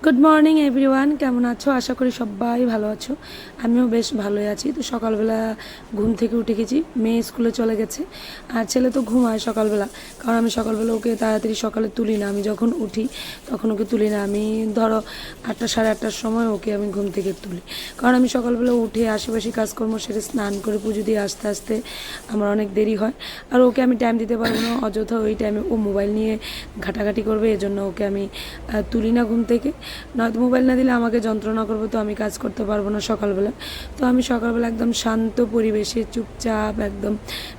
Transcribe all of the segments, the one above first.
Good morning everyone, কেমন আছো? আশা করি সবাই ভালো আছো। আমিও বেশ ভালোই আছি। তো সকালবেলা ঘুম থেকে উঠে গেছি, মেয়ে স্কুলে চলে গেছে আর ছেলে তো ঘুমায় সকালবেলা। কারণ আমি সকালবেলা ওকে তাড়াতাড়ি সকালে তুলি না, আমি যখন উঠি তখন ওকে তুলি না। আমি ধরো 8টা সাড়ে 8টার সময় ওকে আমি ঘুম থেকে তুলি, কারণ আমি সকালবেলা উঠে আশেপাশে কাজকর্ম সেরে স্নান করে পুজো দিয়ে আস্তে আস্তে আমার অনেক দেরি হয়। আর ওকে আমি টাইম দিতে পারবো না, অযথা ওই টাইমে ও মোবাইল নিয়ে ঘাটাঘাটি করবে, এজন্য ওকে আমি তুলি না ঘুম থেকে। নয়তো মোবাইল না দিলে আমাকে যন্ত্রণা করবো, তো আমি কাজ করতে পারবো না সকালবেলা। তো আমি সকালবেলা একদম শান্ত পরিবেশে চুপচাপ একদম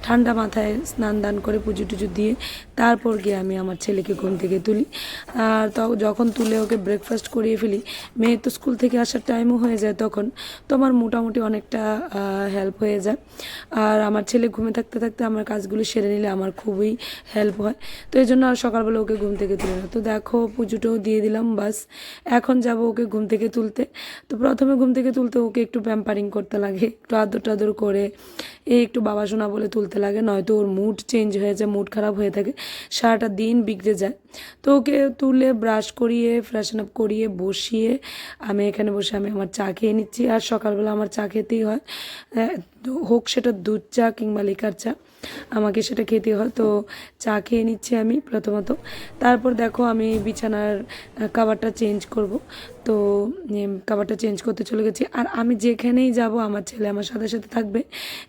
ঠান্ডা মাথায় স্নান দান করে পুজো টুজো দিয়ে তারপর গিয়ে আমি আমার ছেলেকে ঘুম থেকে তুলি। আর যখন তুলে ওকে ব্রেকফাস্ট করিয়ে ফেলি, মেয়ের তো স্কুল থেকে আসার টাইমও হয়ে যায়, তখন তো আমার মোটামুটি অনেকটা হেল্প হয়ে যায়। আর আমার ছেলে ঘুমে থাকতে থাকতে আমার কাজগুলো সেরে নিলে আমার খুবই হেল্প হয়। তো এই জন্য আর সকালবেলা ওকে ঘুম থেকে তুলি না। তো দেখো পুজোটাও দিয়ে দিলাম, বাস এখন যাব ওকে ঘুম থেকে তুলতে। তো প্রথমে ঘুম থেকে তুলতে ওকে একটু প্যাম্পারিং করতে লাগে, একটু আদর টাদর করে একটু বাবা শোনা বলে তুলতে লাগে, নয়তো ওর মুড চেঞ্জ হয়ে যায়, মুড খারাপ হয়ে থাকে, সারাটা দিন বিগড়ে যায়। তো ওকে তুলে ব্রাশ করিয়ে ফ্রেশন আপ করিয়ে বসিয়ে আমি এখানে বসে আমি আমার চা খেয়ে নিচ্ছি। আর সকালবেলা আমার চা খেতেই হয়, হোক সেটা দুধ চা কিংবা লিকার চা, আমাকে সেটা খেতে হয়। তো চা খেয়ে নিচ্ছি আমি প্রথমত। তারপর দেখো আমি বিছানার কাভারটা চেঞ্জ করব। তো কাভারটা চেঞ্জ করতে চলে গেছি। আর আমি যেখানেই যাব আমার ছেলে আমার সাথে সাথে থাকবে।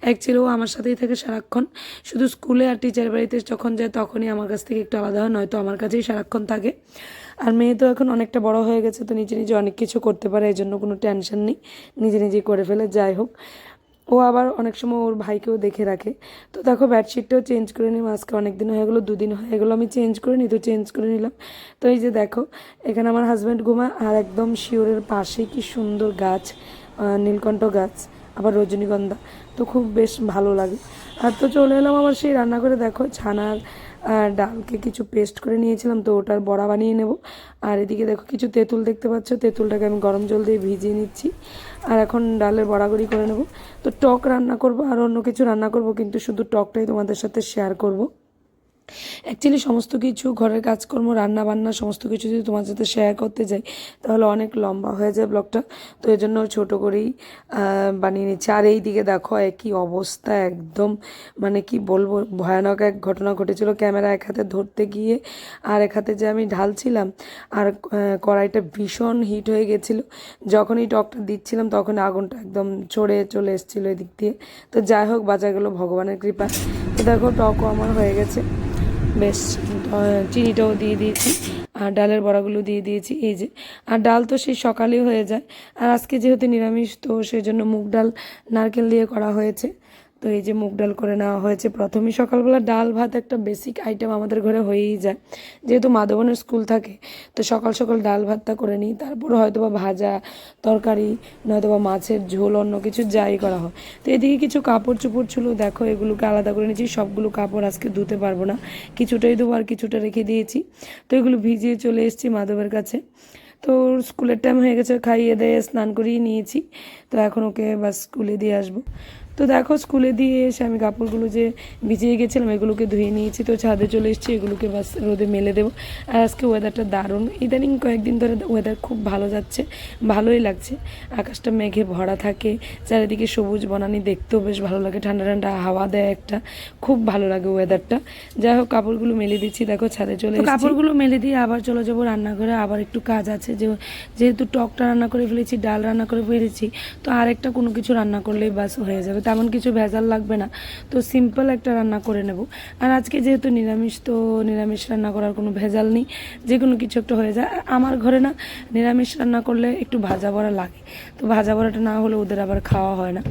অ্যাকচুয়ালি ও আমার সাথেই থাকে সারাক্ষণ, শুধু স্কুলে আর টিচার বাড়িতে যখন যায় তখনই আমার কাছ থেকে একটু আলাদা হয়, নয়তো আমার কাছেই সারাক্ষণ থাকে। আর মেয়ে তো এখন অনেকটা বড় হয়ে গেছে, তো নিজে নিজে অনেক কিছু করতে পারে, এই জন্য কোনো টেনশন নেই, নিজে নিজেই করে ফেলে। যাই হোক, ও আবার অনেক সময় ওর ভাইকেও দেখে রাখে। তো দেখো বেডশিটটাও চেঞ্জ করে নিই, আজকে অনেক দিন হয়ে গেলো, 2 দিন হয়ে গেলো আমি চেঞ্জ করে নিই, তো চেঞ্জ করে নিলাম। তো এই যে দেখো এখানে আমার হাজব্যান্ড ঘুমায়, আর একদম শিওরের পাশে কি সুন্দর গাছ, নীলকণ্ঠ গাছ, আবার রজনীগন্ধা, তো খুব বেশ ভালো লাগে। আর তো চলে এলাম আবার সেই রান্না করে। দেখো ছানার ডালকে কিছু পেস্ট করে নিয়েছিলাম, তো ওটার বড়া বানিয়ে নেব। আর এদিকে দেখো কিছু তেঁতুল দেখতে পাচ্ছ, তেঁতুলটাকে আমি গরম জল দিয়ে ভিজিয়ে নিচ্ছি, আর এখন ডালের বড়াগুড়ি করে নেব। তো টক রান্না করব আর অন্য কিছু রান্না করব, কিন্তু শুধু টকটাই তোমাদের সাথে শেয়ার করব। অ্যাকচুয়ালি সমস্ত কিছু ঘরের কাজকর্ম রান্না বান্না সমস্ত কিছু যদি তোমার সাথে শেয়ার করতে যাই তাহলে অনেক লম্বা হয়ে যায় ব্লগটা। তো এই জন্য ছোটো করেই বানিয়ে নিচ্ছি। আর এই দিকে দেখো একই অবস্থা একদম, মানে কি বলবো, ভয়ানক এক ঘটনা ঘটেছিল। ক্যামেরা এক হাতে ধরতে গিয়ে আর এক হাতে যে আমি ঢালছিলাম, আর কড়াইটা ভীষণ হিট হয়ে গেছিলো। যখনই টকটা দিচ্ছিলাম তখন আগুনটা একদম ছড়ে চলে এসেছিলো এদিক দিয়ে। তো যাই হোক, বাঁচা গেলো ভগবানের কৃপা। তো দেখো টকও আমার হয়ে গেছে বেশ, চিনিটাও দিয়ে দিয়েছি আর ডালের বড়াগুলো দিয়ে দিয়েছি এই যে। আর ডাল তো সেই সকালেই হয়ে যায়, আর আজকে যেহেতু নিরামিষ তো সেই জন্য মুগ ডাল নারকেল দিয়ে করা হয়েছে। তো এই যে মুগ ডাল করে নেওয়া হয়েছে প্রথমেই। সকালবেলা ডাল ভাত একটা বেসিক আইটেম আমাদের ঘরে হয়েই যায়, যেহেতু মাধবনের স্কুল থাকে, তো সকাল সকাল ডাল ভাতটা করে নিই, তারপর হয়তো বা ভাজা তরকারি নয়তো বা মাছের ঝোল অন্য কিছু যাই করা হয়। তো এদিকে কিছু কাপড় চোপড় ছিল, দেখো এগুলোকে আলাদা করে নিয়েছি। সবগুলো কাপড় আজকে ধুতে পারবো না, কিছুটাই দেবো আর কিছুটা রেখে দিয়েছি। তো এগুলো ভিজিয়ে চলে এসেছি মাধবের কাছে। তো স্কুলের টাইম হয়ে গেছে, খাইয়ে দিয়ে স্নান করিয়ে নিয়েছি। তো এখন ওকে বাস স্কুলে দিয়ে আসবো। তো দেখো স্কুলে দিয়ে এসে আমি কাপড়গুলো যে ভিজিয়ে গেছিলাম এগুলোকে ধুয়ে নিয়েছি, তো ছাদে চলে এসেছি, এগুলোকে বাস রোদে মেলে দেবো। আর আজকে ওয়েদারটা দারুণ, ইদানিং কয়েকদিন ধরে ওয়েদার খুব ভালো যাচ্ছে, ভালোই লাগছে। আকাশটা মেঘে ভরা থাকে, চারিদিকে সবুজ বনানি, দেখতেও বেশ ভালো লাগে, ঠান্ডা ঠান্ডা হাওয়া দেয় একটা, খুব ভালো লাগে ওয়েদারটা। যাই হোক কাপড়গুলো মেলে দিচ্ছি, দেখো ছাদে চলে এসেছি। কাপড়গুলো মেলে দিয়ে আবার চলে যাবো রান্নাঘরে, আবার একটু কাজ আছে। যেহেতু টকটা রান্না করে ফেলেছি, ডাল রান্না করে ফেলেছি, তো আরেকটা কোনো কিছু রান্না করলেই বাস হয়ে যাবে, তেমন কিছু ভেজাল লাগবে না। তো সিম্পল একটা রান্না করে নেব। আর আজকে যেহেতু নিরামিষ, তো নিরামিষ রান্না করার কোনো ভেজাল নেই, যে কোনো কিছু একটা হয়ে যায়। আমার ঘরে না নিরামিষ রান্না করলে একটু ভাজা বড়া লাগে, তো ভাজা বড়াটা না হলে ওদের আবার খাওয়া হয় না।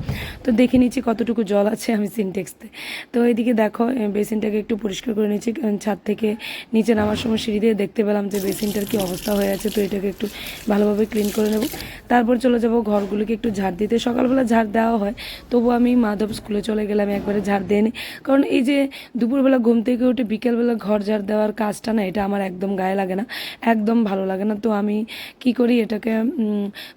তো দেখে নিচ্ছি কতটুকু জল আছে আমি সিনটেক্সতে। তো এইদিকে দেখো বেসিনটাকে একটু পরিষ্কার করে নিচ্ছি, ছাদ থেকে নিচে নামার সময় সিঁড়ি দিয়ে দেখতে পেলাম যে বেসিনটার কি অবস্থা হয়ে আছে, তো এটাকে একটু ভালোভাবে ক্লিন করে নেব। তারপর চলে যাব ঘরগুলিকে একটু ঝাড় দিতে। সকালবেলা ঝাড় দেওয়া হয়, তবুও আমি মাধব স্কুলে চলে গেলাম, একবারে ঝাড় দিয়ে নিই। কারণ এই যে দুপুরবেলা ঘুম থেকে উঠে বিকেলবেলা ঘর ঝাড় দেওয়ার কাজটা না, এটা আমার একদম গায়ে লাগে না, একদম ভালো লাগে না। তো আমি কি করি, এটাকে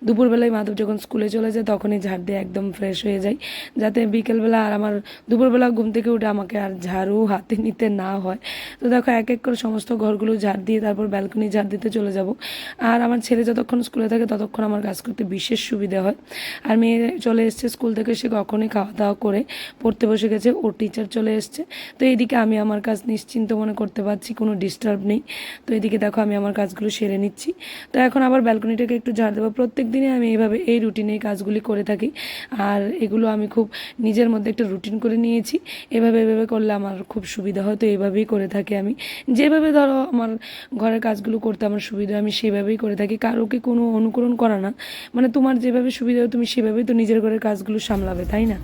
দুপুরবেলায় মাধব যখন স্কুলে চলে যায় তখনই ঝাড় দিয়ে একদম ফ্রেশ হয়ে যাই, যাতে বিকেলবেলা আর আমার দুপুরবেলা ঘুম থেকে উঠে আমাকে আর ঝাড়ু হাতে নিতে না হয়। তো দেখো এক এক করে সমস্ত ঘরগুলো ঝাড় দিয়ে তারপর ব্যালকনি ঝাড় দিতে চলে যাব। আর আমার ছেলে যতক্ষণ স্কুলে থাকে ততক্ষণ আমার কাজ করতে বিশেষ সুবিধা হয়। আর মেয়ে চলে এসছে স্কুল থেকে, সে কখনই খাওয়া দাওয়া করে পড়তে বসে গেছে, ওর টিচার চলে এসছে। তো এইদিকে আমি আমার কাজ নিশ্চিন্ত মনে করতে পারছি, কোনো ডিস্টার্ব নেই। তো এদিকে দেখো আমি আমার কাজগুলো সেরে নিচ্ছি। তো এখন আবার ব্যালকনিটাকে একটু ঝাড় দেবো। প্রত্যেক দিনই আমি এইভাবে এই রুটিনে এই কাজগুলি করে থাকি, আর এগুলো আমি খুব নিজের মধ্যে একটা রুটিন করে নিয়েছি। এভাবে এভাবে করলে আমার খুব সুবিধা হয়, তো এইভাবেই করে থাকি আমি। যেভাবে ধরো আমার ঘরের কাজগুলো করতে আমার সুবিধা, আমি সেভাবেই করে থাকি, কারোকে কোনো অনুকরণ করা না। মানে তোমার যেভাবে সুবিধা হয় তুমি সেভাবেই তো নিজের ঘরের কাজগুলো সামলাবে, তাই না?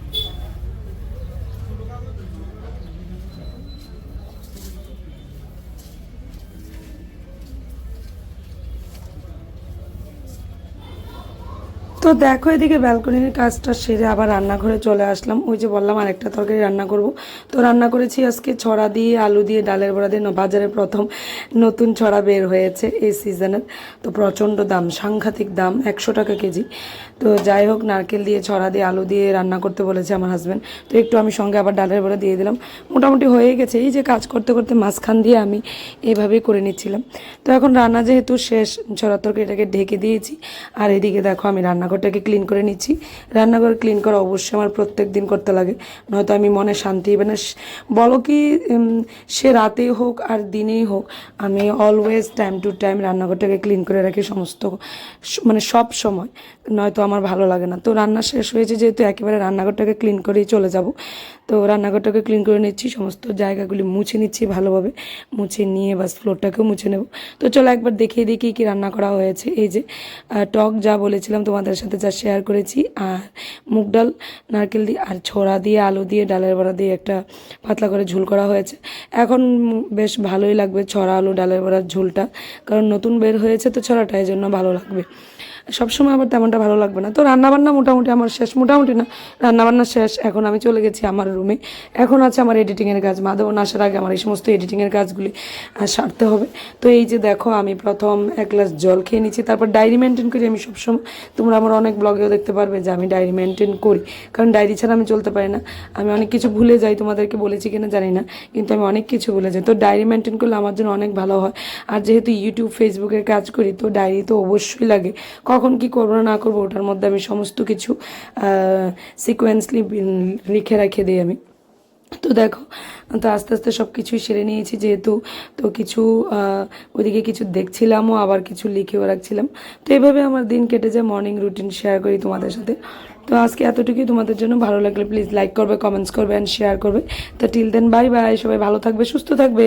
তো দেখো এদিকে ব্যালকনির কাজটা সেরে আবার রান্নাঘরে চলে আসলাম। ওই যে বললাম আরেকটা তরকারি রান্না করব। তো রান্না করেছি আজকে ছড়া দিয়ে আলু দিয়ে ডালের বড়া দিয়ে। বাজারে প্রথম নতুন ছড়া বের হয়েছে এই সিজনের। তো প্রচণ্ড দাম, সাংঘাতিক দাম, 100 টাকা কেজি। তো যাই হোক, নারকেল দিয়ে ছড়া দিয়ে আলু দিয়ে রান্না করতে বলেছে আমার হাজব্যান্ড। তো একটু আমি সঙ্গে আবার ডালের বড়া দিয়ে দিলাম। মোটামুটি হয়ে গেছে। এই যে কাজ করতে করতে মাঝখান দিয়ে আমি এভাবেই করে নিচ্ছিলাম। তো এখন রান্না যেহেতু শেষ, ছড়া তরকারিটাকে ঢেকে দিয়েছি। আর এদিকে দেখো আমি রান্নাঘরটাকে ক্লিন করে নিচ্ছি। রান্নাঘর ক্লিন করা অবশ্যই আমার প্রত্যেক দিন করতে লাগে, নয়তো আমি মনে শান্তি হবে না। বলো কি, সে রাতেই হোক আর দিনেই হোক, আমি অলওয়েজ টাইম টু টাইম রান্নাঘরটাকে ক্লিন করে রাখি সমস্ত, মানে সব সময়, নয়তো আমার ভালো লাগে না। তো রান্না শেষ হয়েছে যেহেতু একেবারে রান্নাঘরটাকে ক্লিন করেই চলে যাব। তো রান্নাঘরটাকে ক্লিন করে নিচ্ছি, সমস্ত জায়গাগুলি মুছে নিচ্ছি ভালোভাবে, মুছে নিয়ে বাস ফ্লোরটাকেও মুছে নেব। তো চলো একবার দেখিয়ে দিই কী রান্না করা হয়েছে। এই যে টক যা বলেছিলাম তোমাদের সাথে যা শেয়ার করেছি, আর মুগ ডাল নারকেল দিয়ে আর ছোড়া দিয়ে আলু দিয়ে ডালের বড়া দিয়ে একটা পাতলা করে ঝোল করা হয়েছে। এখন বেশ ভালোই লাগবে ছড়া আলু ডালের বড়ার ঝোলটা, কারণ নতুন বের হয়েছে তো ছড়াটা, এই জন্য ভালো লাগবে। সবসময় আবার তেমনটা ভালো লাগবে না। তো রান্নাবান্না মোটামুটি আমার শেষ, মোটামুটি না, রান্নাবান্না শেষ। এখন আমি চলে গেছি আমার রুমে। এখন আছে আমার এডিটিংয়ের কাজ। মাধবন আসার আগে আমার এই সমস্ত এডিটিংয়ের কাজগুলি সারতে হবে। তো এই যে দেখো আমি প্রথম এক গ্লাস জল খেয়ে নিচ্ছি, তারপর ডায়েরি মেনটেন করি আমি সবসময়। তোমরা আমার অনেক ব্লগেও দেখতে পারবে যে আমি ডায়েরি মেনটেন করি, কারণ ডায়েরি ছাড়া আমি চলতে পারি না। আমি অনেক কিছু ভুলে যাই, তোমাদেরকে বলেছি কিনা জানি না, কিন্তু আমি অনেক কিছু ভুলে যাই। তো ডায়েরি মেনটেন করলে আমার জন্য অনেক ভালো হয়। আর যেহেতু ইউটিউব ফেসবুকের কাজ করি, তো ডায়েরি তো অবশ্যই লাগে। কখন কি করবো না করবো ওটার মধ্যে আমি সমস্ত কিছু সিকোয়েন্সলি লিখে রেখে দিই আমি। তো দেখো, তো আস্তে আস্তে সব কিছুই সেরে নিয়েছি যেহেতু, তো কিছু ওইদিকে কিছু দেখছিলামও, আবার কিছু লিখেও রাখছিলাম। তো এইভাবে আমার দিন কেটে যায়, মর্নিং রুটিন শেয়ার করি তোমাদের সাথে। তো আজকে এতটুকুই। তোমাদের জন্য ভালো লাগলে প্লিজ লাইক করবে, কমেন্টস করবে অ্যান্ড শেয়ার করবে। তো টিল দেন বাই বাই, সবাই ভালো থাকবে, সুস্থ থাকবে।